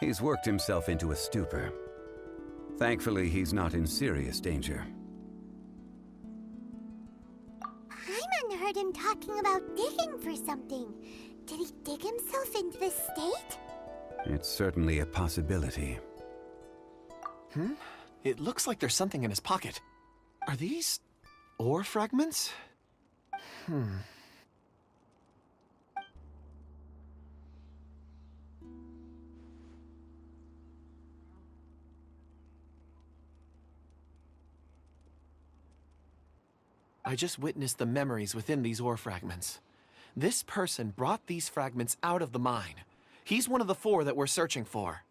He's worked himself into a stupor. Thankfully, he's not in serious danger. Paimon heard him talking about digging for something. Did he dig himself into this state? It's certainly a possibility. It looks like there's something in his pocket. Are these ore fragments? I just witnessed the memories within these ore fragments. This person brought these fragments out of the mine. He's one of the 4 that we're searching for.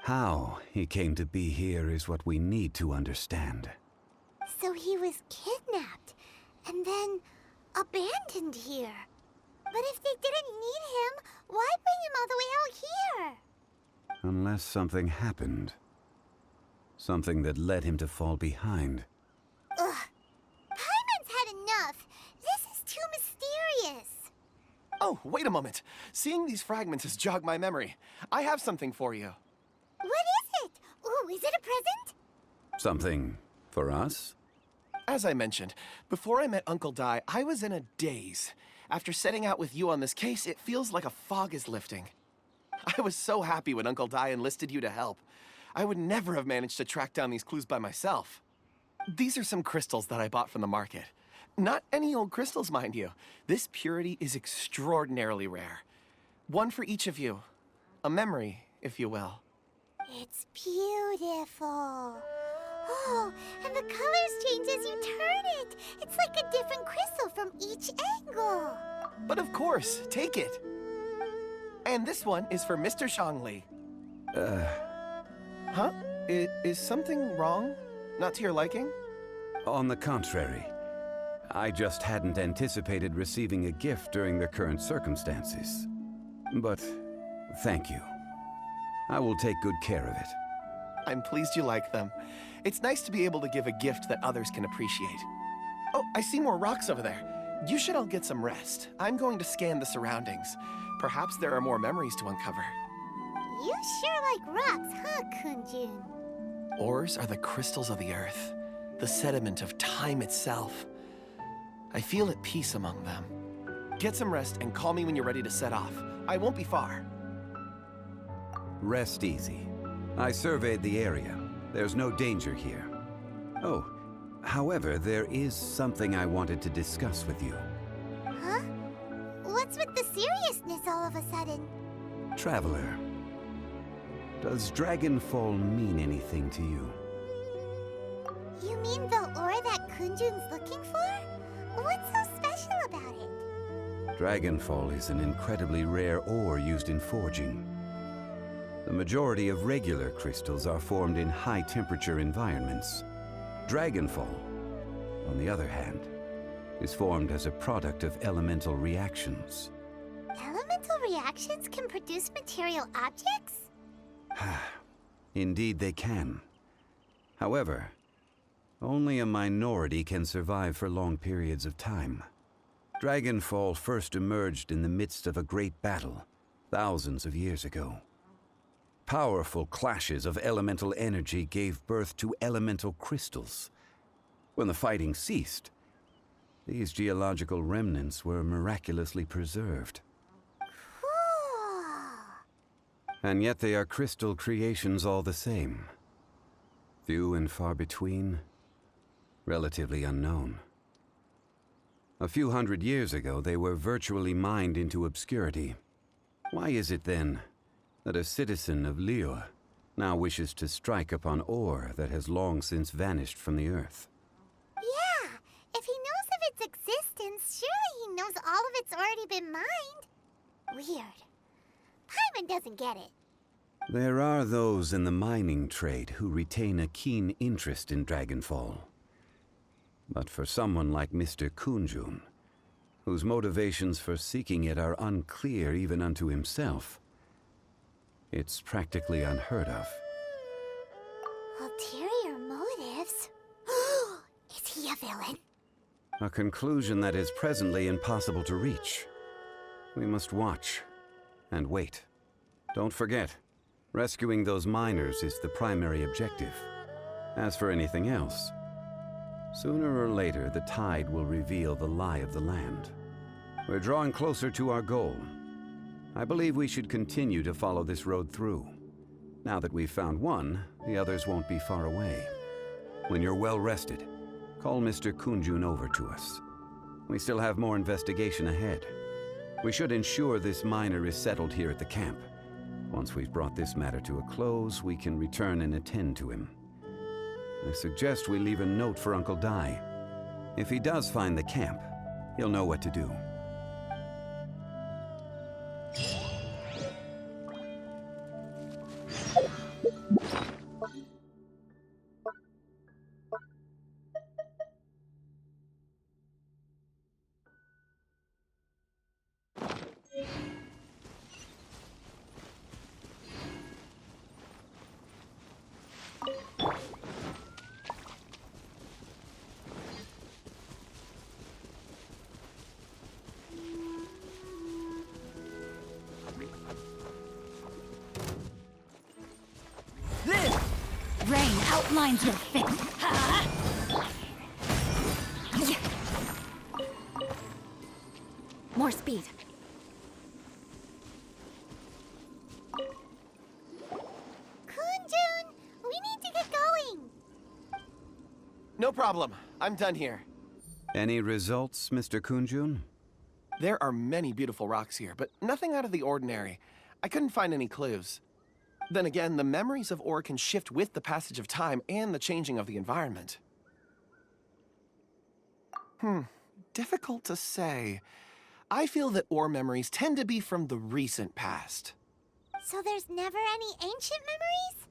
How he came to be here is what we need to understand. So he was kidnapped, and then abandoned here. But if they didn't need him, why bring him all the way out here? Unless something happened. Something that led him to fall behind. Ugh. Paimon's had enough. This is too mysterious. Oh, wait a moment. Seeing these fragments has jogged my memory. I have something for you. What is it? Ooh, is it a present? Something for us? As I mentioned, before I met Uncle Dai, I was in a daze. After setting out with you on this case, it feels like a fog is lifting. I was so happy when Uncle Dai enlisted you to help. I would never have managed to track down these clues by myself. These are some crystals that I bought from the market. Not any old crystals, mind you. This purity is extraordinarily rare. One for each of you. A memory, if you will. It's beautiful. Oh, and the colors change as you turn it. It's like a different crystal from each angle. But of course, take it. And this one is for Mr. Zhongli. Huh? Is something wrong? Not to your liking? On the contrary. I just hadn't anticipated receiving a gift during the current circumstances. But thank you. I will take good care of it. I'm pleased you like them. It's nice to be able to give a gift that others can appreciate. Oh, I see more rocks over there. You should all get some rest. I'm going to scan the surroundings. Perhaps there are more memories to uncover. You sure like rocks, huh, Kun Jun? Ores are the crystals of the earth, the sediment of time itself. I feel at peace among them. Get some rest and call me when you're ready to set off. I won't be far. Rest easy. I surveyed the area. There's no danger here. Oh, however, there is something I wanted to discuss with you. Huh? What's with the seriousness all of a sudden? Traveler, does Dragonfall mean anything to you? You mean the ore that Kun Jun's looking for? What's so special about it? Dragonfall is an incredibly rare ore used in forging. The majority of regular crystals are formed in high-temperature environments. Dragonfall, on the other hand, is formed as a product of elemental reactions. Elemental reactions can produce material objects? Indeed they can. However, only a minority can survive for long periods of time. Dragonfall first emerged in the midst of a great battle, thousands of years ago. Powerful clashes of elemental energy gave birth to elemental crystals. When the fighting ceased, these geological remnants were miraculously preserved. Cool. And yet they are crystal creations all the same. Few and far between, relatively unknown. A few hundred years ago, they were virtually mined into obscurity. Why is it then that a citizen of Liyue now wishes to strike upon ore that has long since vanished from the earth? Yeah, if he knows of its existence, surely he knows all of it's already been mined. Weird. Paimon doesn't get it. There are those in the mining trade who retain a keen interest in Dragonfall. But for someone like Mr. Kun Jun, whose motivations for seeking it are unclear even unto himself, it's practically unheard of. Ulterior motives? Is he a villain? A conclusion that is presently impossible to reach. We must watch and wait. Don't forget, Rescuing those miners is the primary objective. As for anything else, sooner or later the tide will reveal the lie of the land. We're drawing closer to our goal. I believe we should continue to follow this road through. Now that we've found one, the others won't be far away. When you're well rested, call Mr. Kun Jun over to us. We still have more investigation ahead. We should ensure this miner is settled here at the camp. Once we've brought this matter to a close, we can return and attend to him. I suggest we leave a note for Uncle Dai. If he does find the camp, he'll know what to do. Rain outlines your face. More speed. Kun Jun, we need to get going. No problem. I'm done here. Any results, Mr. Kun Jun? There are many beautiful rocks here, but nothing out of the ordinary. I couldn't find any clues. Then again, the memories of ore can shift with the passage of time and the changing of the environment. Difficult to say. I feel that ore memories tend to be from the recent past. So there's never any ancient memories?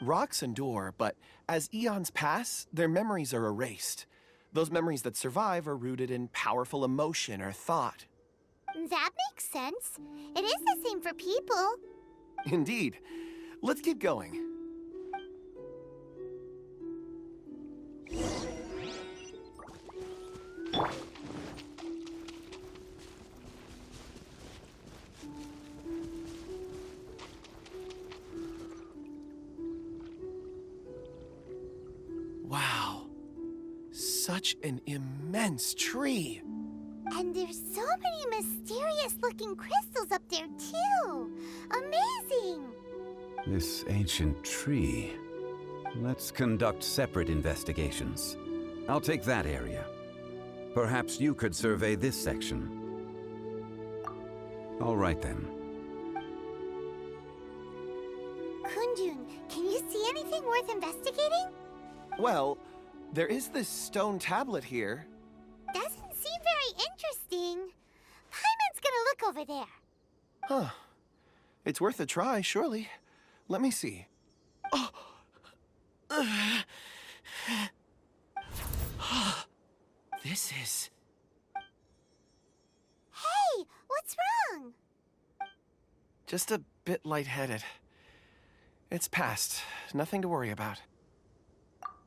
Rocks endure, but as eons pass, their memories are erased. Those memories that survive are rooted in powerful emotion or thought. That makes sense. It is the same for people. Indeed. Let's keep going. Wow. Such an immense tree. And there's so many mysterious-looking crystals up there, too. Amazing! This ancient tree. Let's conduct separate investigations. I'll take that area. Perhaps you could survey this section. All right then. Kun Jun, can you see anything worth investigating? Well, there is this stone tablet here. Doesn't seem very interesting. Paimon's gonna look over there. Huh. It's worth a try, surely. Let me see. Oh. This is... Hey, what's wrong? just a bit lightheaded. It's past. Nothing to worry about.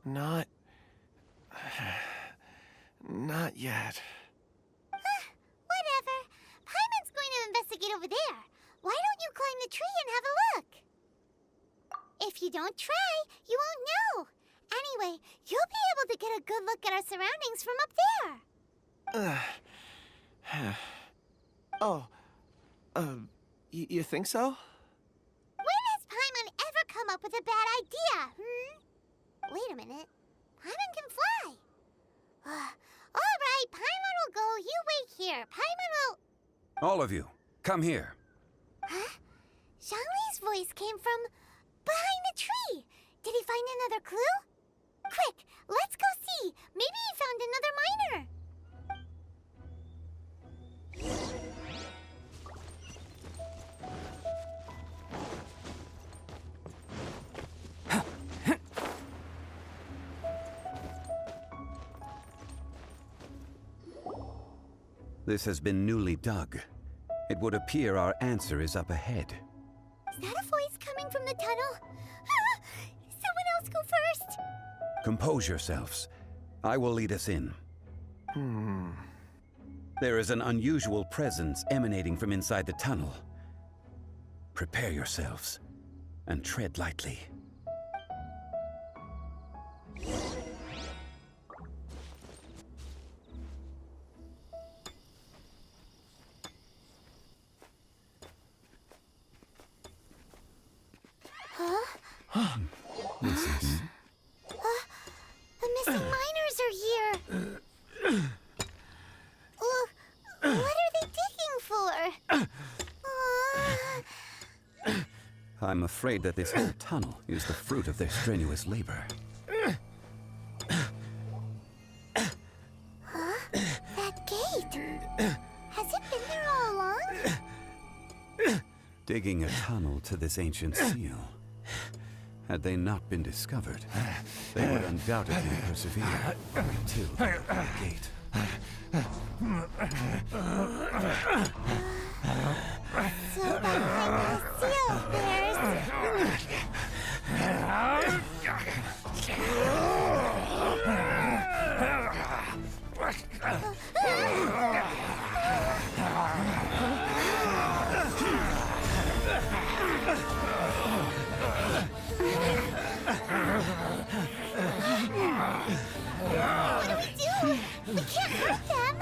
Not yet. Whatever. Paimon's going to investigate over there. Why don't you climb the tree and have a look? If you don't try, you won't know. Anyway, you'll be able to get a good look at our surroundings from up there. You think so? When has Paimon ever come up with a bad idea, Wait a minute. Paimon can fly. All right, Paimon will go. You wait here. Paimon will... All of you, come here. Huh? Zhongli's voice came from behind the tree. Did he find another clue? Quick, let's go see. Maybe he found another miner. This has been newly dug. It would appear our answer is up ahead. Is that a voice coming from the tunnel? Someone else go first. Compose yourselves. I will lead us in. There is an unusual presence emanating from inside the tunnel. Prepare yourselves. and tread lightly. This is... The missing miners are here. What are they digging for? I'm afraid that this whole tunnel is the fruit of their strenuous labor. That gate. Has it been there all along? Digging a tunnel to this ancient seal. Had they not been discovered, they would undoubtedly persevere until the gate. So behind the seal, there's... What do we do? We can't hurt them.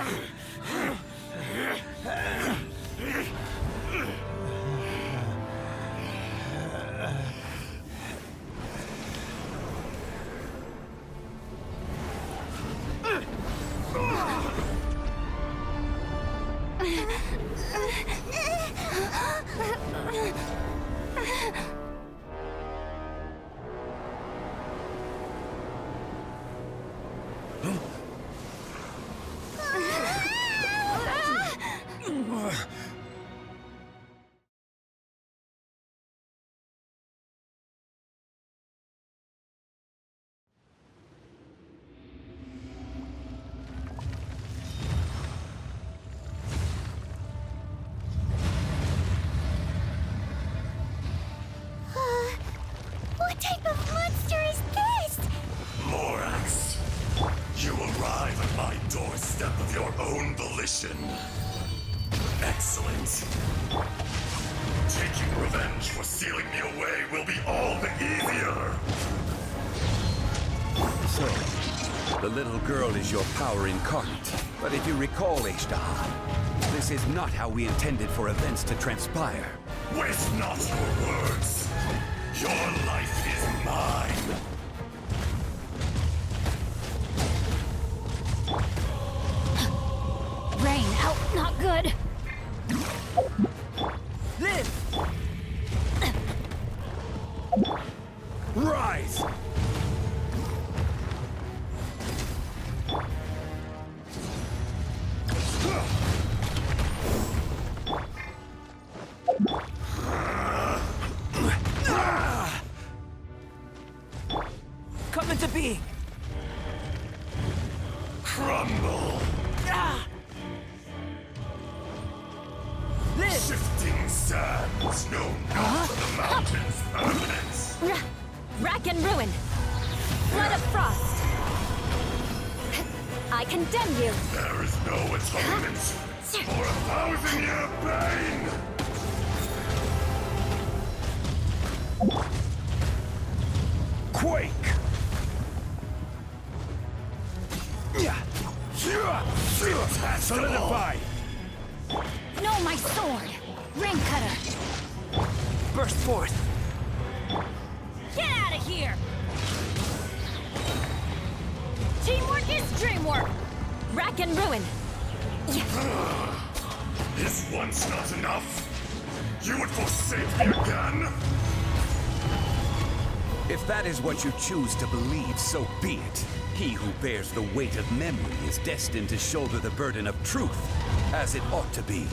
What type of monster is this? Morax, you arrive at my doorstep of your own volition. Excellent. Taking revenge for sealing me away will be all the easier. So, the little girl is your power incarnate. But if you recall, Azhdaha, this is not how we intended for events to transpire. Waste not your words. Your life is mine. Rain out, not good. Live! Rise! Come into being! Crumble. Live! Shifting sands know not of the mountain's permanence. Rack and ruin! Flood of frost! I condemn you! There is no atonement for 1,000-year pain. Quake! Solidify! No, my sword! Rain cutter! Burst forth! Get out of here! Teamwork is dreamwork! Rack and ruin! Is once not enough? You would forsake me again? If that is what you choose to believe, so be it. He who bears the weight of memory is destined to shoulder the burden of truth, as it ought to be.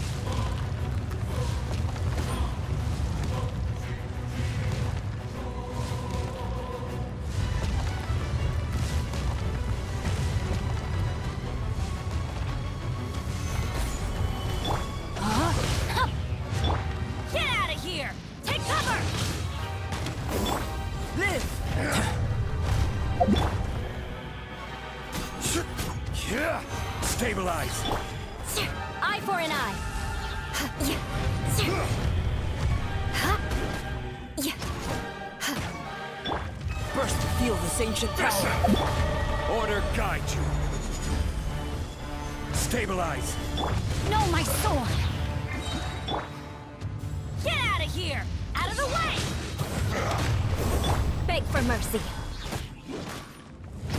Get out of here! Take cover! Live! Stabilize! Eye for an eye! this ancient power. Order guide you. Stabilize. No, my sword! Get out of here! Out of the way! Beg for mercy.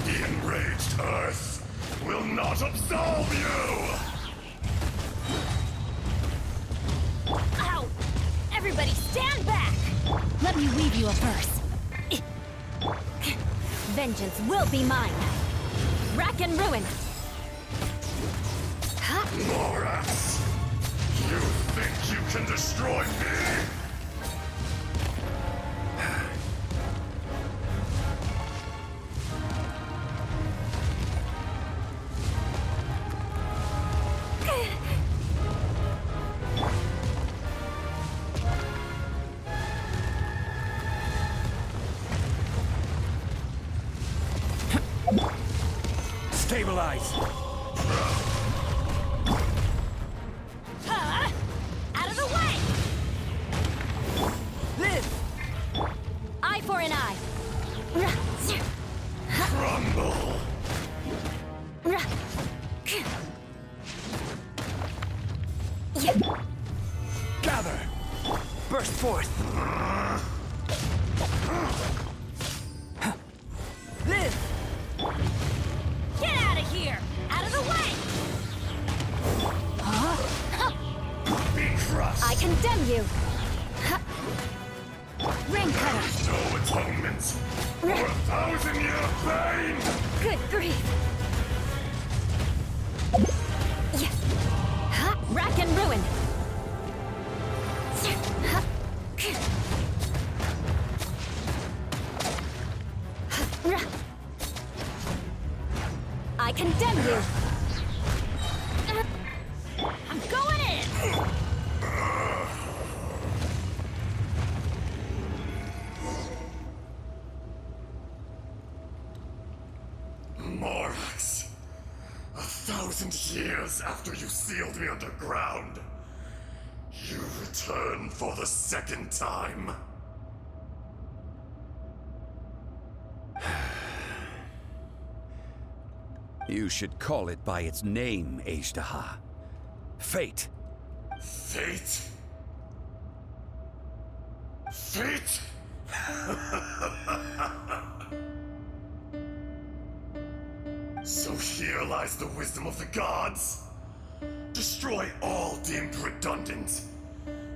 The enraged Earth will not absolve you! Ow! Everybody stand back! Let me weave you a verse. Vengeance will be mine. Rack and ruin. Morax! You think you can destroy me? Stabilize. Out of the way! Live! Eye for an eye. Crumble! Gather. Burst forth! Live! Get out of here! Out of the way! Be crushed! I condemn you! Ring cutter! No atonement for 1,000-year pain! Good grief! Rack and ruin! I condemn you! I'm going in! Morax, 1,000 years after you sealed me underground, you return for the second time. You should call it by its name, Azhdaha. Fate. Fate? Fate? So here lies the wisdom of the gods. Destroy all deemed redundant.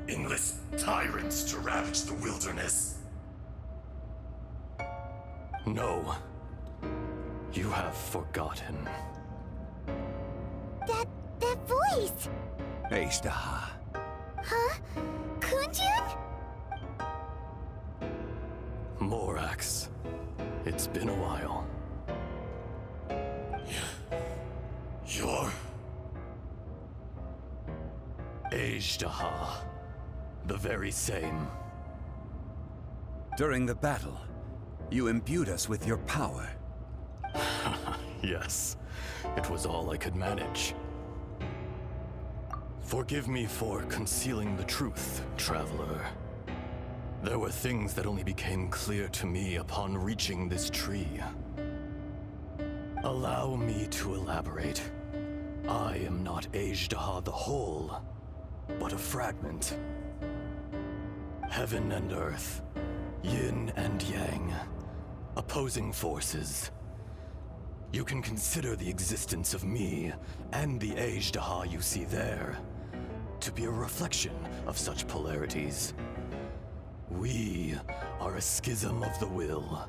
Enlist tyrants to ravage the wilderness. No. You have forgotten. That voice! Azhdaha. Huh? Kun Jun? Morax. It's been a while. You're... Azhdaha. The very same. During the battle, you imbued us with your power. Yes. It was all I could manage. Forgive me for concealing the truth, traveler. There were things that only became clear to me upon reaching this tree. Allow me to elaborate. I am not Azhdaha the whole, but a fragment. Heaven and earth, yin and yang, opposing forces. You can consider the existence of me and the Azhdaha you see there to be a reflection of such polarities. We are a schism of the will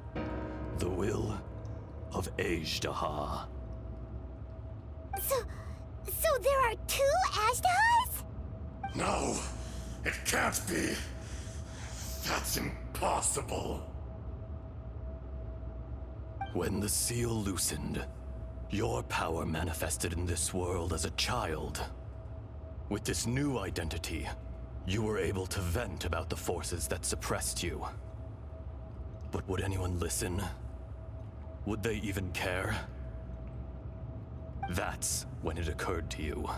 of Azhdaha. So there are two Azhdahas? No, it can't be. That's impossible. When the seal loosened, your power manifested in this world as a child. With this new identity, you were able to vent about the forces that suppressed you. But would anyone listen? Would they even care? That's when it occurred to you.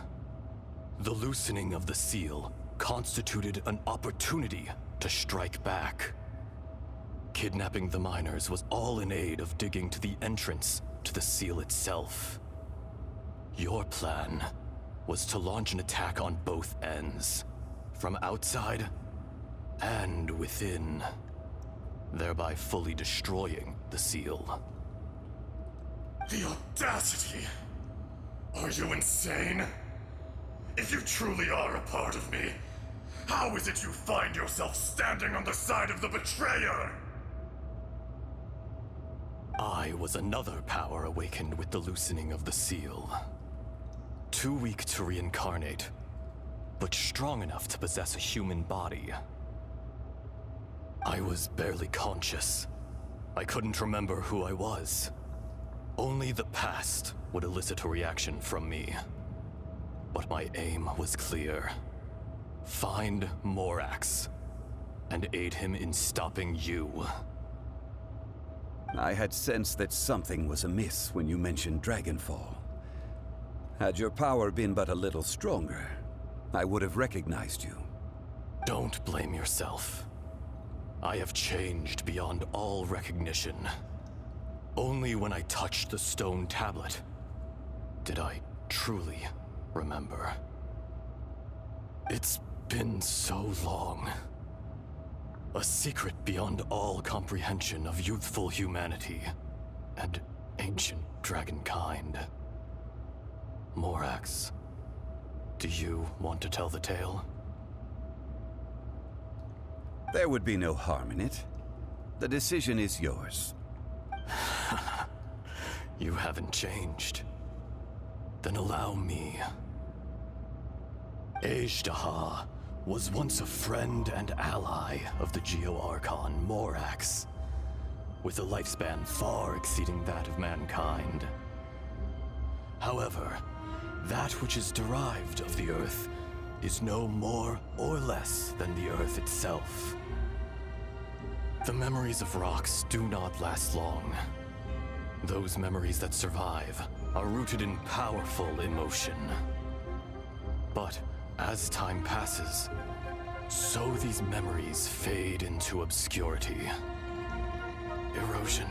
The loosening of the seal constituted an opportunity to strike back. Kidnapping the miners was all in aid of digging to the entrance to the seal itself. Your plan was to launch an attack on both ends, from outside and within, thereby fully destroying the seal. The audacity! Are you insane? If you truly are a part of me, how is it you find yourself standing on the side of the betrayer? I was another power awakened with the loosening of the seal. Too weak to reincarnate, but strong enough to possess a human body. I was barely conscious. I couldn't remember who I was. Only the past would elicit a reaction from me. But my aim was clear. Find Morax, and aid him in stopping you. I had sensed that something was amiss when you mentioned Dragonfall. Had your power been but a little stronger, I would have recognized you. Don't blame yourself. I have changed beyond all recognition. Only when I touched the stone tablet did I truly remember. It's been so long. A secret beyond all comprehension of youthful humanity and ancient dragonkind. Morax, do you want to tell the tale? There would be no harm in it. The decision is yours. You haven't changed. Then allow me. Azhdaha was once a friend and ally of the Geo-Archon Morax, with a lifespan far exceeding that of mankind. However, that which is derived of the Earth is no more or less than the Earth itself. The memories of rocks do not last long. Those memories that survive are rooted in powerful emotion. But as time passes, so these memories fade into obscurity. Erosion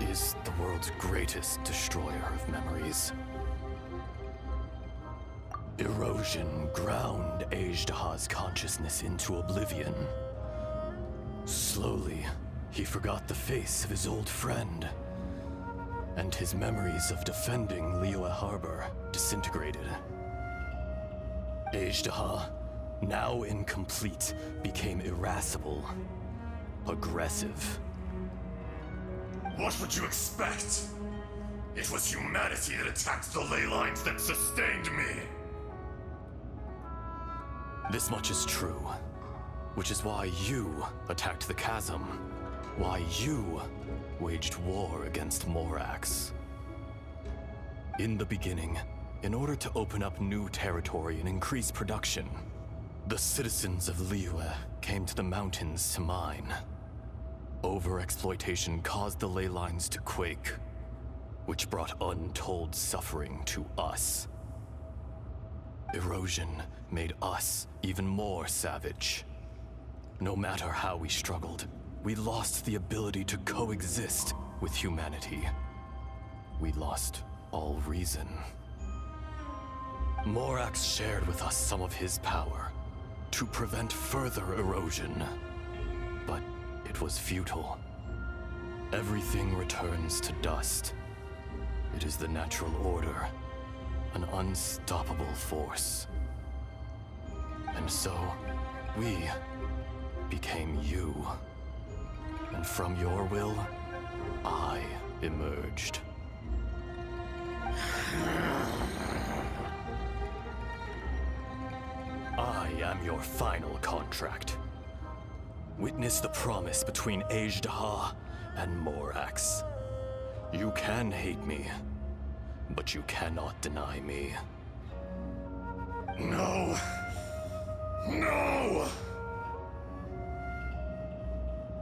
is the world's greatest destroyer of memories. Erosion ground Azhdaha's consciousness into oblivion. Slowly, he forgot the face of his old friend, and his memories of defending Liyue Harbor disintegrated. Azhdaha, now incomplete, became irascible, aggressive. What would you expect? It was humanity that attacked the ley lines that sustained me. This much is true, which is why you attacked the chasm, why you waged war against Morax. In the beginning, in order to open up new territory and increase production, the citizens of Liyue came to the mountains to mine. Overexploitation caused the ley lines to quake, which brought untold suffering to us. Erosion made us even more savage. No matter how we struggled, we lost the ability to coexist with humanity. We lost all reason. Morax shared with us some of his power to prevent further erosion, but it was futile. Everything returns to dust. It is the natural order, an unstoppable force. And so, we became you. And from your will, I emerged. I am your final contract. Witness the promise between Azhdaha and Morax. You can hate me, but you cannot deny me. No. No!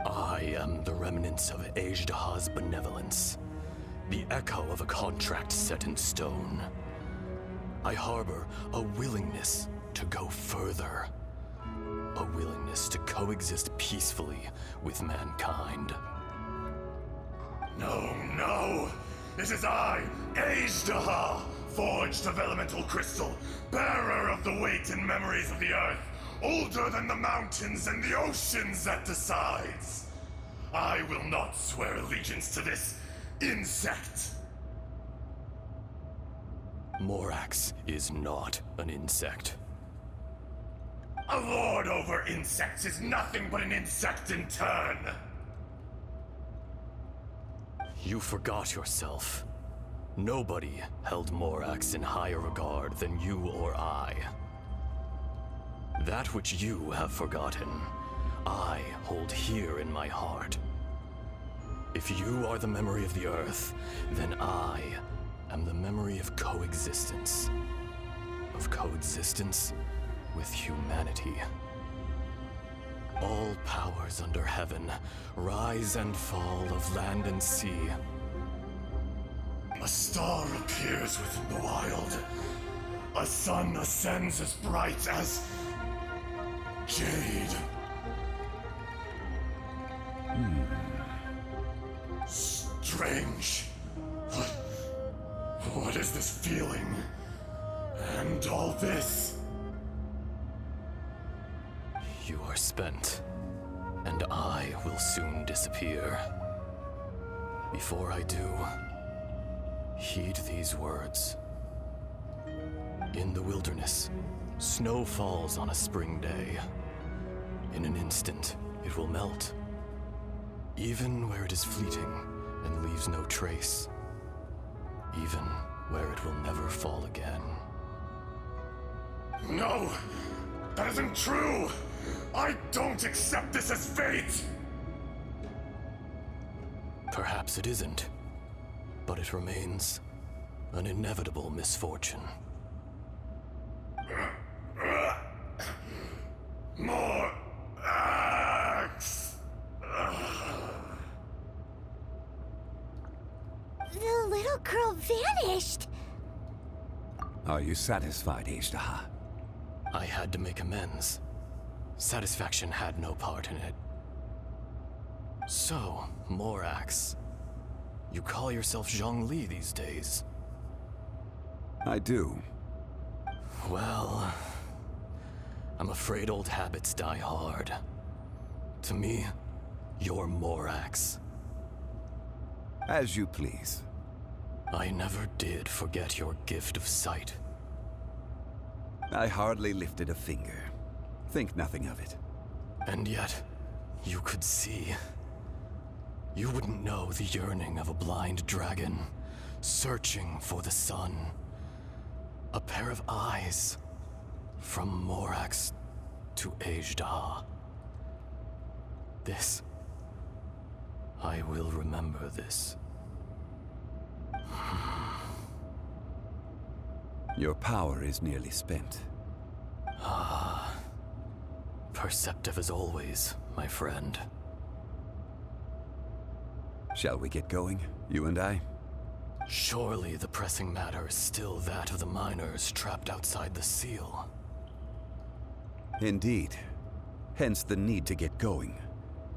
I am the remnants of Azhdaha's benevolence, the echo of a contract set in stone. I harbor a willingness to go further, a willingness to coexist peacefully with mankind. No, no! It is I, Azhdaha, forged of elemental crystal, bearer of the weight and memories of the earth, older than the mountains and the oceans that decides. I will not swear allegiance to this insect. Morax is not an insect. A lord over insects is nothing but an insect in turn. You forgot yourself. Nobody held Morax in higher regard than you or I. That which you have forgotten, I hold here in my heart. If you are the memory of the Earth, then I am the memory of coexistence. Of coexistence with humanity. All powers under heaven, rise and fall of land and sea. A star appears within the wild. A sun ascends as bright as jade. Strange. What is this feeling? And all this? You are spent, and I will soon disappear. Before I do, heed these words. In the wilderness, snow falls on a spring day. In an instant, it will melt. Even where it is fleeting and leaves no trace. Even where it will never fall again. No! That isn't true! I don't accept this as fate! Perhaps it isn't, but it remains an inevitable misfortune. More axe! The little girl vanished! Are you satisfied, Azhdaha? I had to make amends. Satisfaction had no part in it. So, Morax, you call yourself Zhongli these days? I do. Well, I'm afraid old habits die hard. To me, you're Morax. As you please. I never did forget your gift of sight. I hardly lifted a finger. Think nothing of it. And yet, you could see. You wouldn't know the yearning of a blind dragon, searching for the sun. A pair of eyes, from Morax to Azhdaha. This, I will remember this. Your power is nearly spent. Perceptive as always, my friend. Shall we get going, you and I? Surely the pressing matter is still that of the miners trapped outside the seal. Indeed. Hence the need to get going.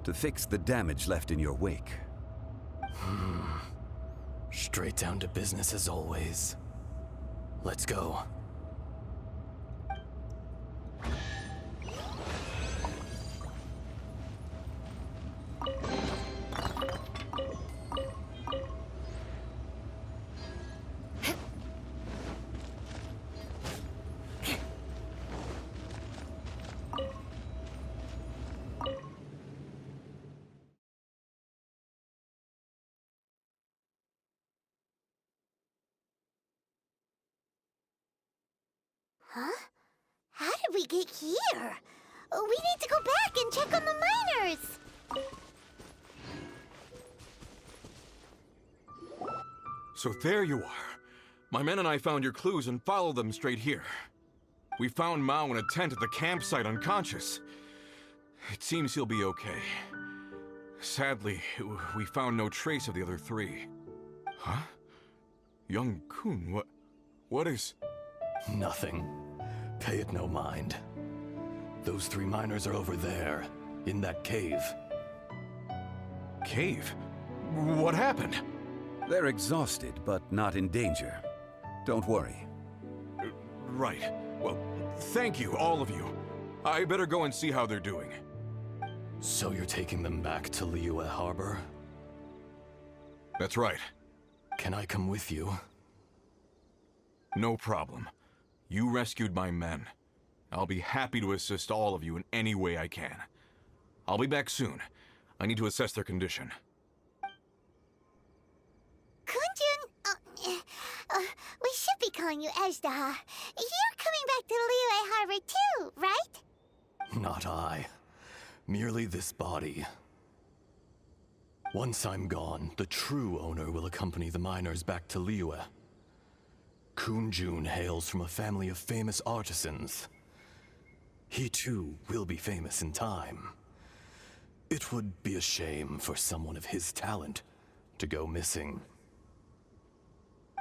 To fix the damage left in your wake. Straight down to business as always. Let's go. Huh? How did we get here? We need to go back and check on the miners! So there you are. My men and I found your clues and followed them straight here. We found Mao in a tent at the campsite unconscious. It seems he'll be okay. Sadly, we found no trace of the other three. Huh? Young Kun, what is... Nothing. Pay it no mind. Those 3 miners are over there, in that cave. Cave? What happened? They're exhausted, but not in danger. Don't worry. Right. Well, thank you, all of you. I better go and see how they're doing. So you're taking them back to Liyue Harbor? That's right. Can I come with you? No problem. You rescued my men. I'll be happy to assist all of you in any way I can. I'll be back soon. I need to assess their condition. Kun Jun, we should be calling you Azhdaha. You're coming back to Liyue Harbor too, right? Not I. Merely this body. Once I'm gone, the true owner will accompany the miners back to Liyue. Kun Jun hails from a family of famous artisans. He too will be famous in time. It would be a shame for someone of his talent to go missing.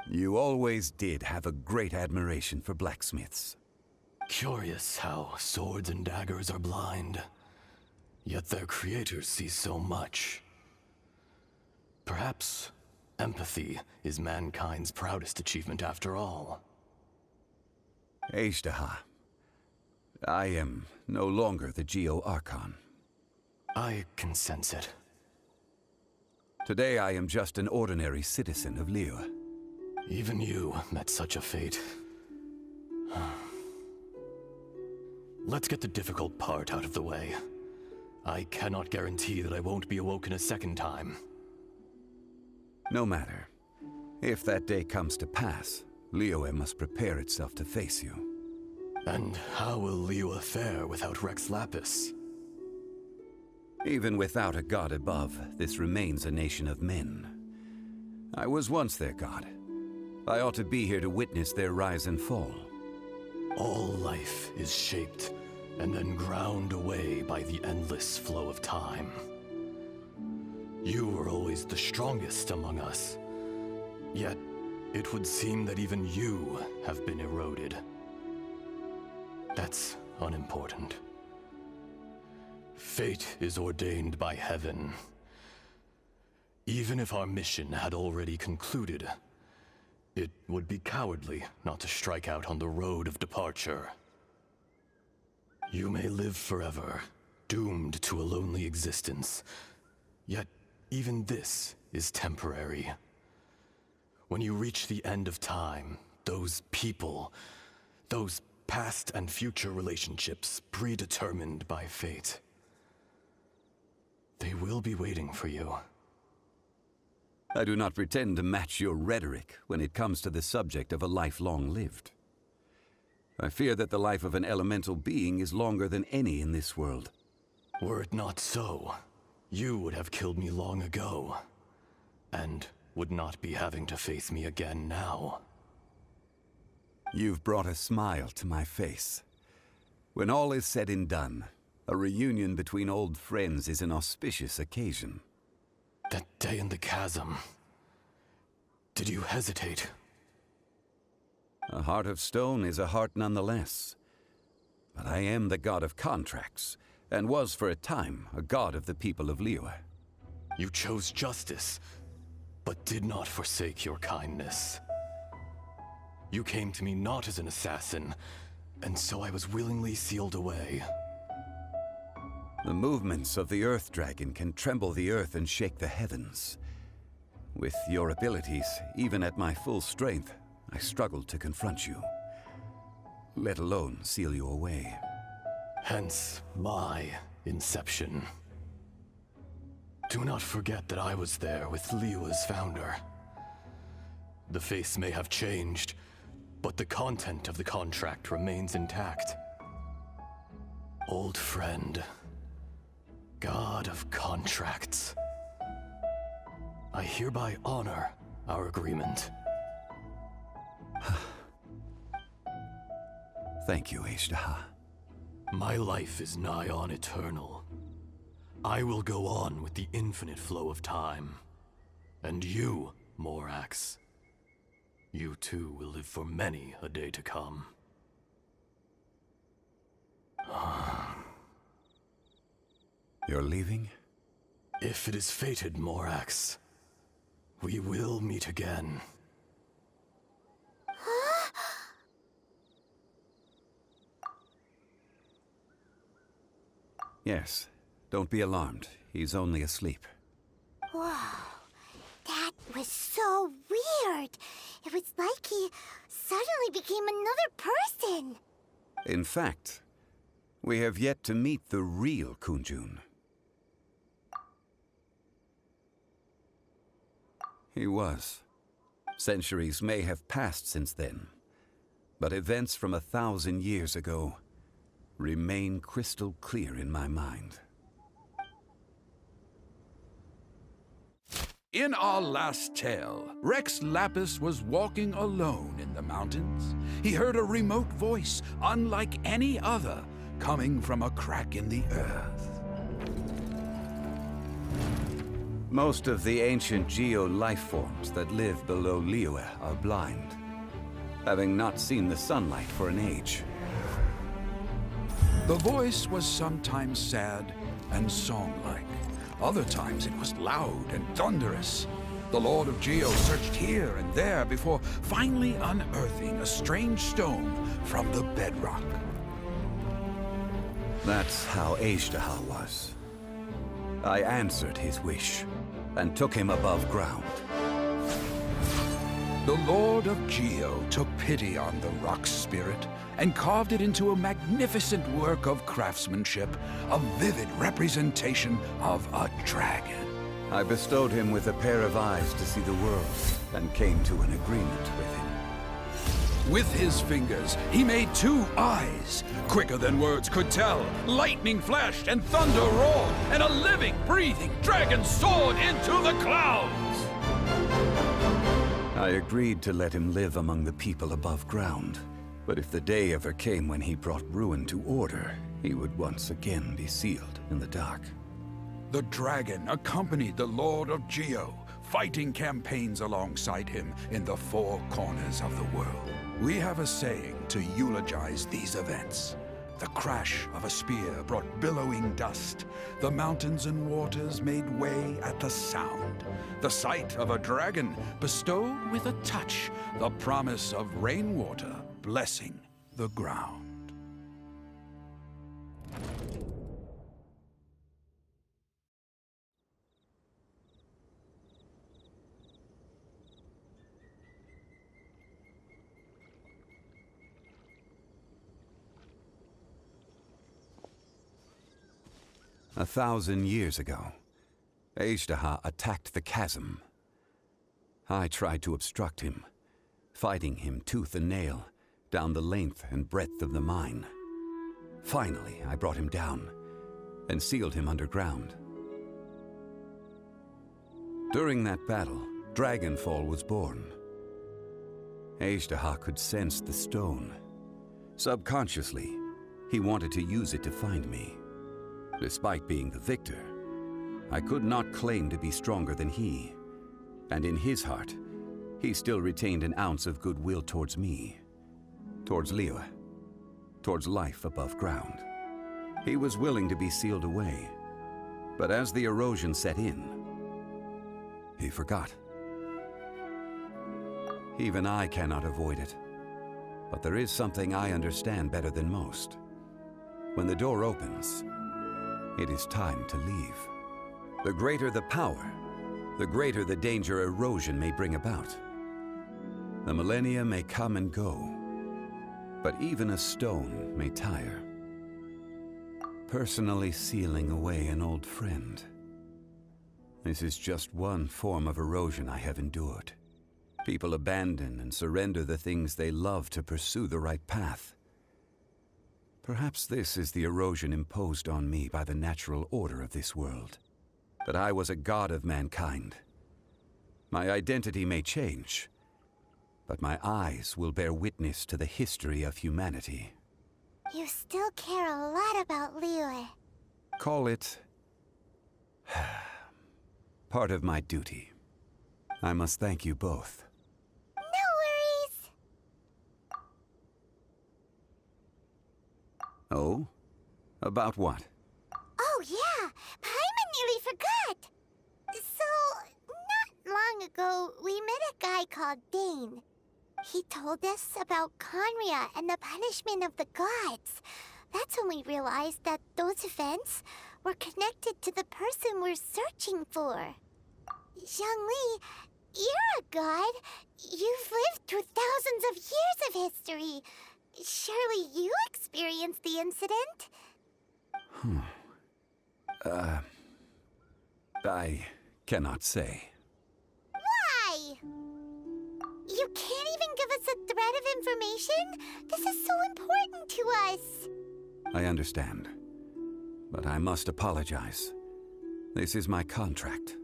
You always did have a great admiration for blacksmiths. Curious how swords and daggers are blind, yet their creators see so much. Perhaps empathy is mankind's proudest achievement after all. Azhdaha, I am no longer the Geo-Archon. I can sense it. Today I am just an ordinary citizen of Liyue. Even you met such a fate. Let's get the difficult part out of the way. I cannot guarantee that I won't be awoken a second time. No matter. If that day comes to pass, Liyue must prepare itself to face you. And how will Liyue fare without Rex Lapis? Even without a god above, this remains a nation of men. I was once their god. I ought to be here to witness their rise and fall. All life is shaped and then ground away by the endless flow of time. You were always the strongest among us. Yet, it would seem that even you have been eroded. That's unimportant. Fate is ordained by heaven. Even if our mission had already concluded, it would be cowardly not to strike out on the road of departure. You may live forever, doomed to a lonely existence. Yet, even this is temporary. When you reach the end of time, those people, those past and future relationships predetermined by fate, they will be waiting for you. I do not pretend to match your rhetoric when it comes to the subject of a life long lived. I fear that the life of an elemental being is longer than any in this world. Were it not so, you would have killed me long ago, and would not be having to face me again now. You've brought a smile to my face. When all is said and done, a reunion between old friends is an auspicious occasion. That day in the chasm, did you hesitate? A heart of stone is a heart nonetheless. But I am the god of contracts, and was for a time a god of the people of Liyue. You chose justice, but did not forsake your kindness. You came to me not as an assassin, and so I was willingly sealed away. The movements of the Earth Dragon can tremble the earth and shake the heavens. With your abilities, even at my full strength, I struggled to confront you, let alone seal you away. Hence my inception. Do not forget that I was there with Liyue's founder. The face may have changed, but the content of the contract remains intact. Old friend, god of contracts, I hereby honor our agreement. Thank you, Azhdaha. My life is nigh on eternal. I will go on with the infinite flow of time. And you, Morax, you too will live for many a day to come. You're leaving? If it is fated, Morax, we will meet again. Yes. Don't be alarmed. He's only asleep. Whoa. That was so weird. It was like he suddenly became another person. In fact, we have yet to meet the real Kun Jun. He was. Centuries may have passed since then, but events from 1,000 years ago remain crystal clear in my mind. In our last tale, Rex Lapis was walking alone in the mountains. He heard a remote voice, unlike any other, coming from a crack in the earth. Most of the ancient geo-life forms that live below Liyue are blind, having not seen the sunlight for an age. The voice was sometimes sad and song-like. Other times it was loud and thunderous. The Lord of Geo searched here and there before finally unearthing a strange stone from the bedrock. That's how Azhdaha was. I answered his wish and took him above ground. The Lord of Geo took pity on the rock spirit and carved it into a magnificent work of craftsmanship, a vivid representation of a dragon. I bestowed him with a pair of eyes to see the world and came to an agreement with him. With his fingers, he made 2 eyes, quicker than words could tell. Lightning flashed and thunder roared, and a living, breathing dragon soared into the clouds. I agreed to let him live among the people above ground. But if the day ever came when he brought ruin to order, he would once again be sealed in the dark. The dragon accompanied the Lord of Geo, fighting campaigns alongside him in the 4 corners of the world. We have a saying to eulogize these events. The crash of a spear brought billowing dust. The mountains and waters made way at the sound. The sight of a dragon bestowed with a touch the promise of rainwater blessing the ground. A 1,000 years ago, Azhdaha attacked the chasm. I tried to obstruct him, fighting him tooth and nail down the length and breadth of the mine. Finally, I brought him down and sealed him underground. During that battle, Dragonfall was born. Azhdaha could sense the stone. Subconsciously, he wanted to use it to find me. Despite being the victor, I could not claim to be stronger than he. And in his heart, he still retained an ounce of goodwill towards me, towards Liyue, towards life above ground. He was willing to be sealed away, but as the erosion set in, he forgot. Even I cannot avoid it, but there is something I understand better than most. When the door opens, it is time to leave. The greater the power, the greater the danger erosion may bring about. The millennia may come and go, but even a stone may tire. Personally sealing away an old friend. This is just one form of erosion I have endured. People abandon and surrender the things they love to pursue the right path. Perhaps this is the erosion imposed on me by the natural order of this world. That I was a god of mankind. My identity may change, but my eyes will bear witness to the history of humanity. You still care a lot about Liyue. Call it part of my duty. I must thank you both. No worries. Oh? About what? Oh yeah, my ago, we met a guy called Dane. He told us about Conria and the punishment of the gods. That's when we realized that those events were connected to the person we're searching for. Zhongli, you're a god. You've lived through thousands of years of history. Surely you experienced the incident? I cannot say. Why? You can't even give us a thread of information? This is so important to us. I understand. But I must apologize. This is my contract.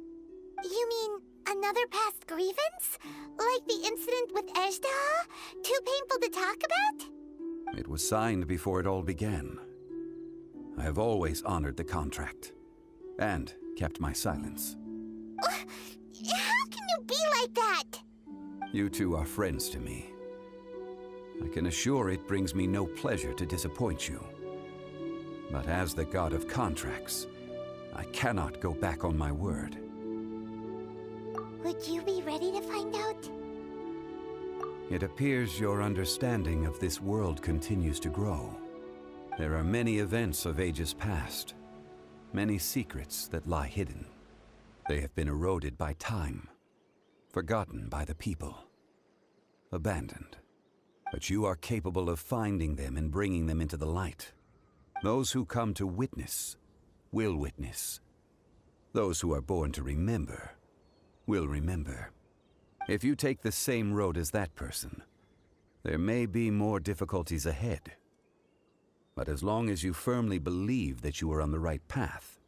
You mean another past grievance? Like the incident with Azhdaha? Too painful to talk about? It was signed before it all began. I have always honored the contract. And kept my silence. How can you be like that? You two are friends to me. I can assure it brings me no pleasure to disappoint you. But as the god of contracts, I cannot go back on my word. Would you be ready to find out? It appears your understanding of this world continues to grow. There are many events of ages past, many secrets that lie hidden. They have been eroded by time, forgotten by the people, abandoned. But you are capable of finding them and bringing them into the light. Those who come to witness will witness. Those who are born to remember will remember. If you take the same road as that person, there may be more difficulties ahead. But as long as you firmly believe that you are on the right path,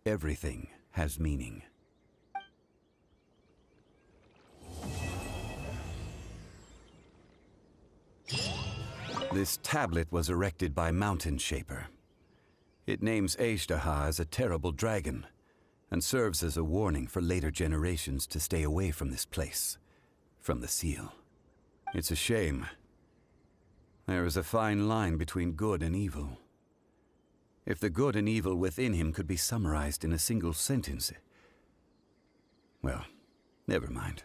everything has meaning. This tablet was erected by Mountain Shaper. It names Azhdaha as a terrible dragon, and serves as a warning for later generations to stay away from this place, from the seal. It's a shame. There is a fine line between good and evil. If the good and evil within him could be summarized in a single sentence... Well, never mind.